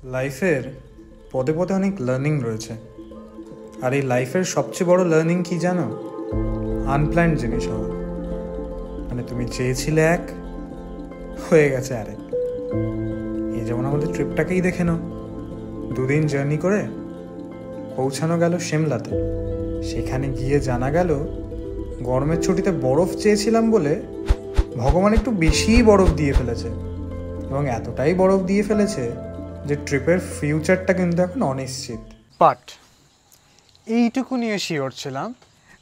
লাইফের পদে পদে অনেক লার্নিং রয়েছে, আর এই লাইফের সবচেয়ে বড় লার্নিং কি জানো? আনপ্ল্যান্ড জিনিস হওয়া। মানে তুমি চেয়েছিলে এক, হয়ে গেছে আরেক। এই যেমন আমাদের ট্রিপটাকেই দেখে নাও, 2 দিন জার্নি করে পৌঁছানো গেল সিমলাতে। সেখানে গিয়ে জানা গেল গরমের ছুটিতে বরফ চেয়েছিলাম বলে ভগবান একটু বেশিই বরফ দিয়ে ফেলেছে, এবং এতটাই বরফ দিয়ে ফেলেছে যে ট্রিপের ফিউচারটা কিন্তু এখন অনিশ্চিত। বাট এইটুকু নিয়ে শিওর ছিলাম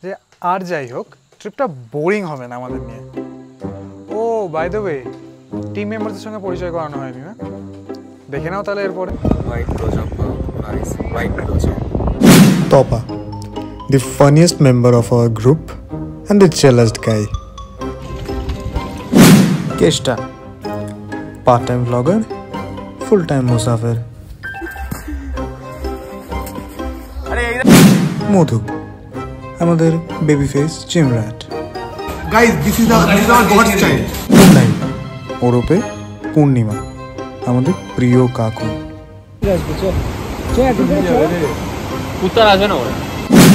যে আর যাই হোক, ট্রিপটা বোরিং হবে না আমাদের নিয়ে। ও বাই দ্য ওয়ে, টিম মেম্বারদের সঙ্গে পরিচয় করানো হয়নি না, দেখে নাও তাহলে এরপরে। Topa, the funniest member of our group and the chillest guy. Keshta, part-time vlogger, full-time musafir. Modhu, আমাদের baby face gym rat. Guys, this is our God's child. পূর্ণাই, ওরপে পূর্ণিমা, আমাদের প্রিয় কাকু।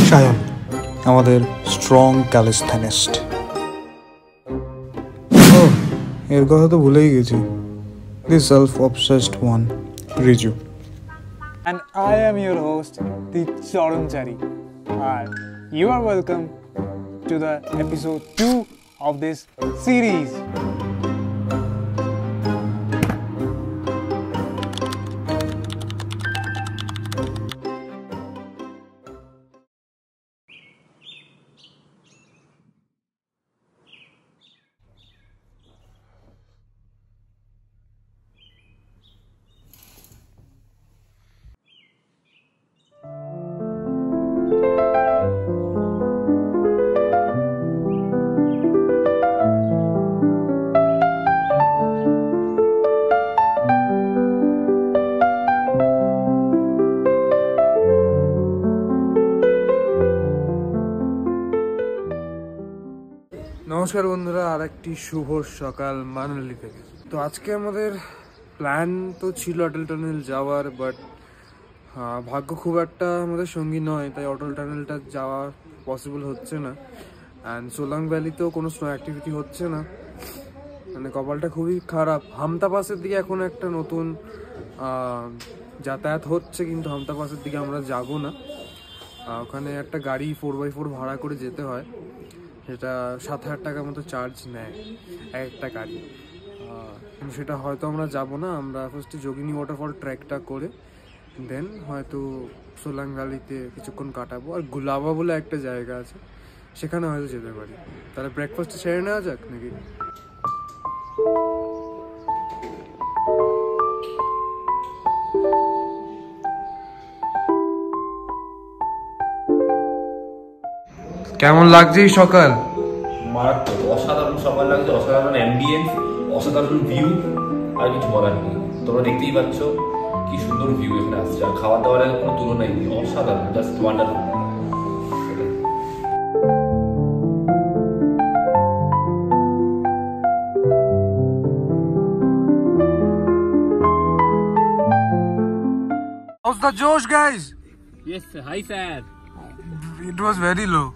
সায়ন, আমাদের স্ট্রং ক্যালিস্থেনিস্ট। এর কথা তো ভুলেই গেছি, the self obsessed one, Riju. And I am your host, the Chorumchari. And you are welcome to the episode 2 of this series. নমস্কার বন্ধুরা, আর একটি শুভ সকাল মানালি থেকে। তো আজকে আমাদের প্ল্যান তো ছিল অটল টানেল যাওয়ার, বাট ভাগ্য খুব একটা আমাদের সঙ্গী নয়, তাই অটল টানেলটা যাওয়া পসিবল হচ্ছে না। অ্যান্ড সোলাং ভ্যালিতেও কোনো স্নো অ্যাক্টিভিটি হচ্ছে না, মানে কপালটা খুবই খারাপ। হামতা পাসের দিকে এখন একটা নতুন যাতায়াত হচ্ছে, কিন্তু হামতা পাসের দিকে আমরা যাব না। ওখানে একটা গাড়ি 4x4 ভাড়া করে যেতে হয়, সেটা 7,000 টাকার মতো চার্জ নেয় একটা গাড়ি। কিন্তু সেটা হয়তো আমরা যাব না, আমরা ফার্স্টে যোগিনী ওয়াটারফল ট্রেকটা করে দেন হয়তো সোলাং ভ্যালিতে কিছুক্ষণ কাটাবো। আর গুলাবা বলে একটা জায়গা আছে, সেখানে হয়তো যেতে পারি। তাহলে ব্রেকফাস্টে সেরে নেওয়া যাক নাকি? কেমন লাগছে এই সকাল? মারাত্মক, অসাধারণ সকাল লাগছে, অসাধারণ অ্যাম্বিয়েন্স, অসাধারণ ভিউ, আর কিছু বলার নেই। তোমরা দেখতেই পাচ্ছ কি সুন্দর ভিউ এখানে আসছে, আর খাবার দাবারের কোনো তুলনাই নেই, অসাধারণ, just wonderful. How's the Josh, guys? Yes, hi sir. It was very low.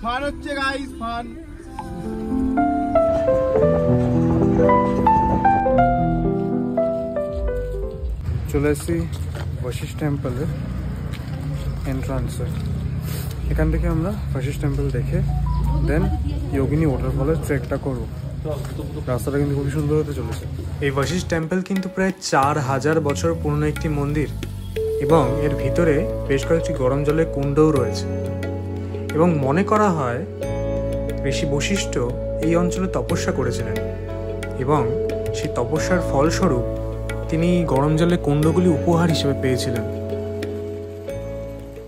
Fun হচ্ছে গাইস, ফান। চলে এসেছি বশিষ্ঠ টেম্পলের এন্ট্রান্সে। এখান থেকে আমরা বশিষ্ঠ টেম্পল দেখে দেন যোগিনী ওয়াটারফলের ট্রেকটা করবো। রাস্তাটা কিন্তু খুবই সুন্দর হতে চলেছে। এই বশিষ্ঠ টেম্পল কিন্তু প্রায় 4000 বছর পুরনো একটি মন্দির, এবং এর ভিতরে বেশ কয়েকটি গরম জলের কুণ্ডও রয়েছে। এবং মনে করা হয় ঋষি বশিষ্ঠ এই অঞ্চলে তপস্যা করেছিলেন, এবং সেই তপস্যার ফলস্বরূপ তিনি গরম জলের কুণ্ডগুলি উপহার হিসেবে পেয়েছিলেন।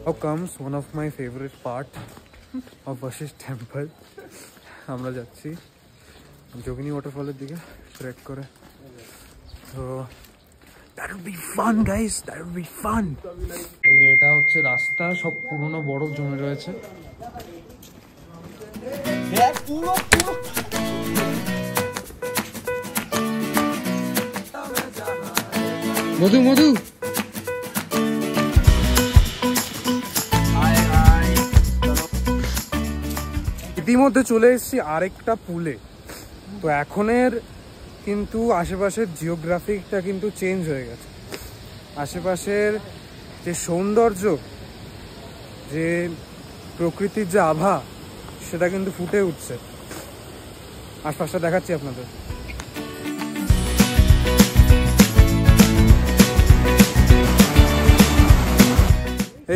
Now comes one of my favorite part of Vashisht Temple. আমরা যাচ্ছি যোগিনী ওয়াটারফলের দিকে ট্রেক করে। তো that would be fun guys, that would be fun. এটা হচ্ছে রাস্তা, সব পুরনো বরফ জমে রয়েছে। মধু মধু ইতিমধ্যে চলে এসেছি আরেকটা পুলে। তো এখনের কিন্তু আশেপাশের জিওগ্রাফিকটা কিন্তু চেঞ্জ হয়ে গেছে। আশেপাশের যে সৌন্দর্য, যে প্রকৃতির যে আভা, সেটা কিন্তু ফুটে উঠছে। আশপাশটা দেখাচ্ছি আপনাদের।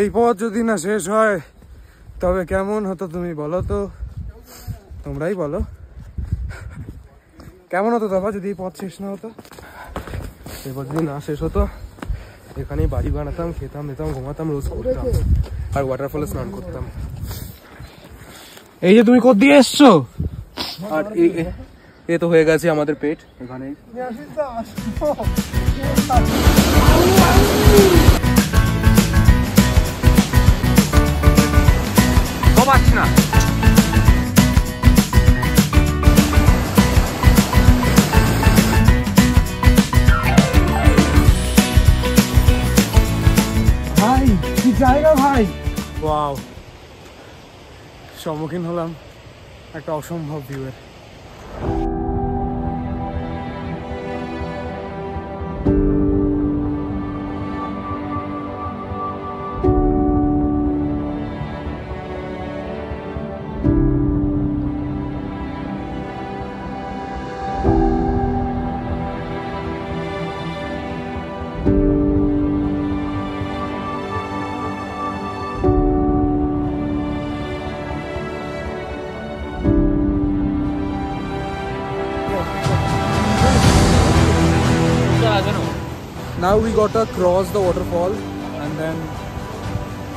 এই পথ যদি না শেষ হয় তবে কেমন হতো তুমি বলো তো, তোমরাই বলো কেমন হতো তবে যদি এই পথ শেষ না হতো। এই পথ যদি না শেষ হতো এখানেই বাড়ি বানাতাম, খেতাম নিতাম, ঘুমাতাম, রোজ করতাম আর ওয়াটারফলে স্নান করতাম। এই যে তুমি কোথা দিয়ে এসছো? আর এ তো হয়ে গেছে আমাদের পেট এখানে। না ভাই, কি জায়গা ভাই! ওয়াও, সম্মুখীন হলাম একটা অসম্ভব ভিউয়ের। Now we got to cross the waterfall and then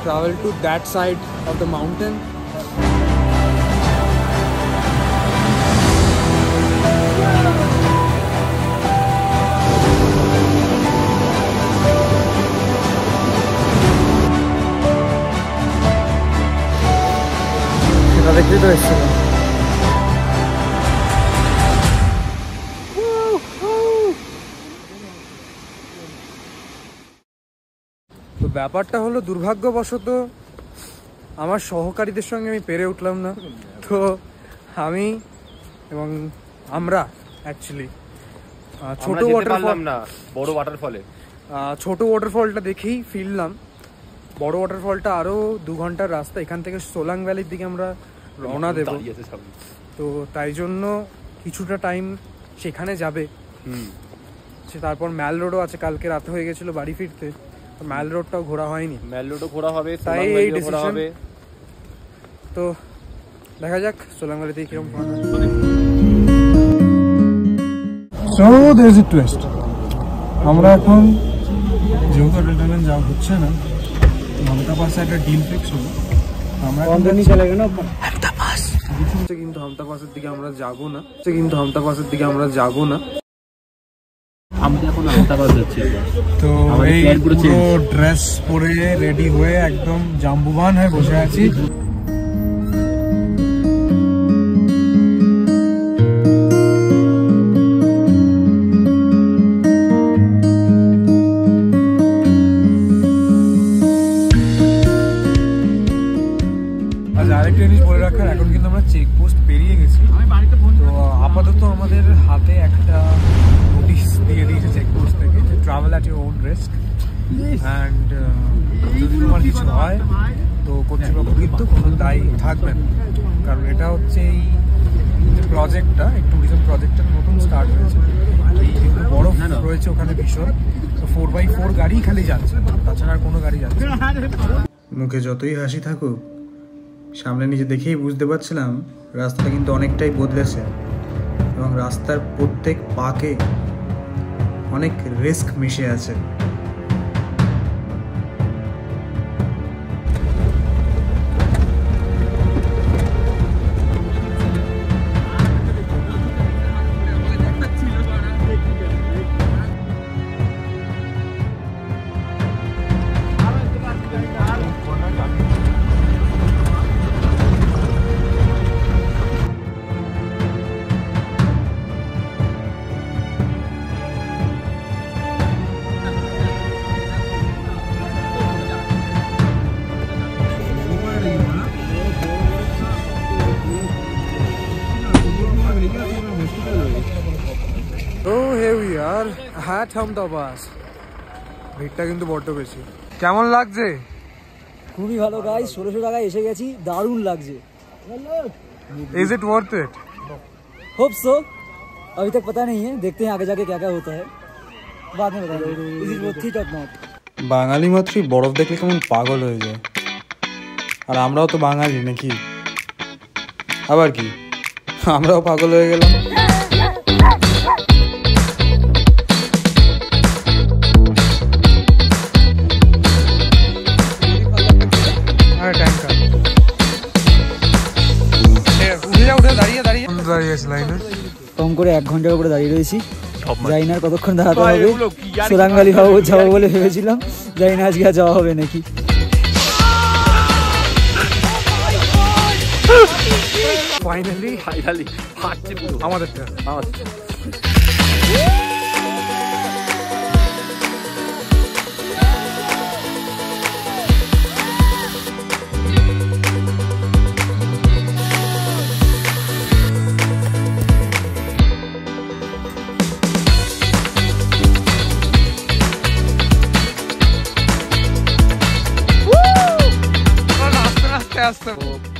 travel to that side of the mountain. এটা দেখতেই তো এসেছিলাম। তো ব্যাপারটা হলো, দুর্ভাগ্যবশত আমার সহকারীদের সঙ্গে আমি পেরে উঠলাম না। তো আমি এবং আমরা অ্যাকচুয়ালি ছোট ওয়াটারফল না, বড় ওয়াটারফলে ছোট ওয়াটারফলটা দেখেই ফিরলাম। বড় ওয়াটারফলটা আরো 2 ঘন্টার রাস্তা, এখান থেকে সোলাং ভ্যালির দিকে আমরা রওনা দেব। তো তাই জন্য কিছুটা টাইম সেখানে যাবে। তারপর ম্যাল রোডও আছে, কালকে রাতে হয়ে গেছিল বাড়ি ফিরতে, ম্যাল রোডটাও ঘোরা হয়নি। ম্যাল রোডও ঘোরা হবে, তাই এই ডিসিশন। তো দেখা যাক সোলাং ভ্যালিতে কিরকম হয়। So there is a twist. আমরা এখন যেহেতু রিটার্ন যাওয়া হচ্ছে না, হামতা পাসে একটা ডিল ফিক্স হলো। আমরা হামতা পাস কিন্তু হামতা পাসের দিকে আমরা যাবো না, আমরা এখন হামতাবাদ যাচ্ছি। তো এই পুরো ড্রেস পরে রেডি হয়ে একদম জাম্বুবান হয়ে বসে আছি। আরেকটা জিনিস বলে রাখার, এখন কিন্তু আমরা চেকপোস্ট পেরিয়ে গেছি। তো আপাতত আমাদের হাতে একটা নোটিশ দিয়ে দিয়েছে চেকপোস্ট থেকে, travel at your own risk, and যদি তোমার কিছু হয় তো কর্তৃপক্ষ কিন্তু দায়ী থাকবেন। কারণ এটা হচ্ছে এই প্রজেক্টটা, এই ট্যুরিজম প্রজেক্টের নতুন স্টার্ট হয়েছে। এই যেগুলো বরফ রয়েছে ওখানে ভীষণ, তো 4x4 গাড়ি খালি যাচ্ছে, তাছাড়া আর কোনো গাড়ি যাচ্ছে। মুখে যতই হাসি থাকুক, সামনে নিচে দেখেই বুঝতে পারছিলাম রাস্তাটা কিন্তু অনেকটাই বদলেছে, এবং রাস্তার প্রত্যেক পাকে অনেক রিস্ক মিশে আছে। হ্যাঁ থামতা বাস, ভিড়টা কিন্তু বড্ড বেশি। কেমন লাগছে? খুবই ভালো গাইস, 1600 টাকায় এসে গেছি, দারুণ লাগছে। Is it worth it? Hope so, अभी तक पता नहीं है, देखते हैं आगे जाके क्या क्या होता है, बाद में बताएंगे इज इट वर्थ इट और नॉट। বাঙালি মাত্রই বরফ দেখলে কেমন পাগল হয়ে যায়, আর আমরাও তো বাঙালি নাকি, আবার কি আমরাও পাগল হয়ে গেলাম। কম করে 1 ঘন্টার উপরে দাঁড়িয়ে রয়েছি, জানি না কতক্ষণ দাঁড়াতে হবে। সুরাঙ্গালি যাবো বলে ভেবেছিলাম, জানি না আজকে যাওয়া হবে নাকি। ফাইনালি আমাদেরটা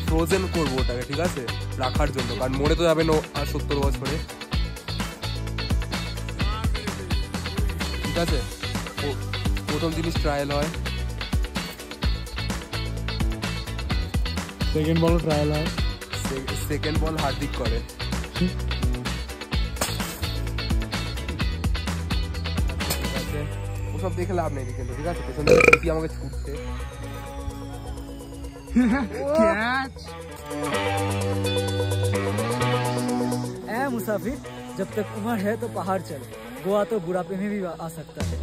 ফ্রোজেন করবো ওটাকে, ঠিক আছে, রাখার জন্য, কারণ মরে তো যাবে 70 বছরে, ঠিক আছে। প্রথম জিনিস ট্রায়াল হয়, সেকেন্ড বল ট্রায়াল হয়, সেকেন্ড বল হার্দিক করে, ঠিক আছে। ওসব দেখে লাভ নেই কিন্তু, ঠিক আছে, পেছন থেকে আমাকে ছুটতে। ऐ मुसाफिर, जब तक उम्र है तो पहाड़ चढ़, गोवा तो बुढ़ापे में भी आ सकता है।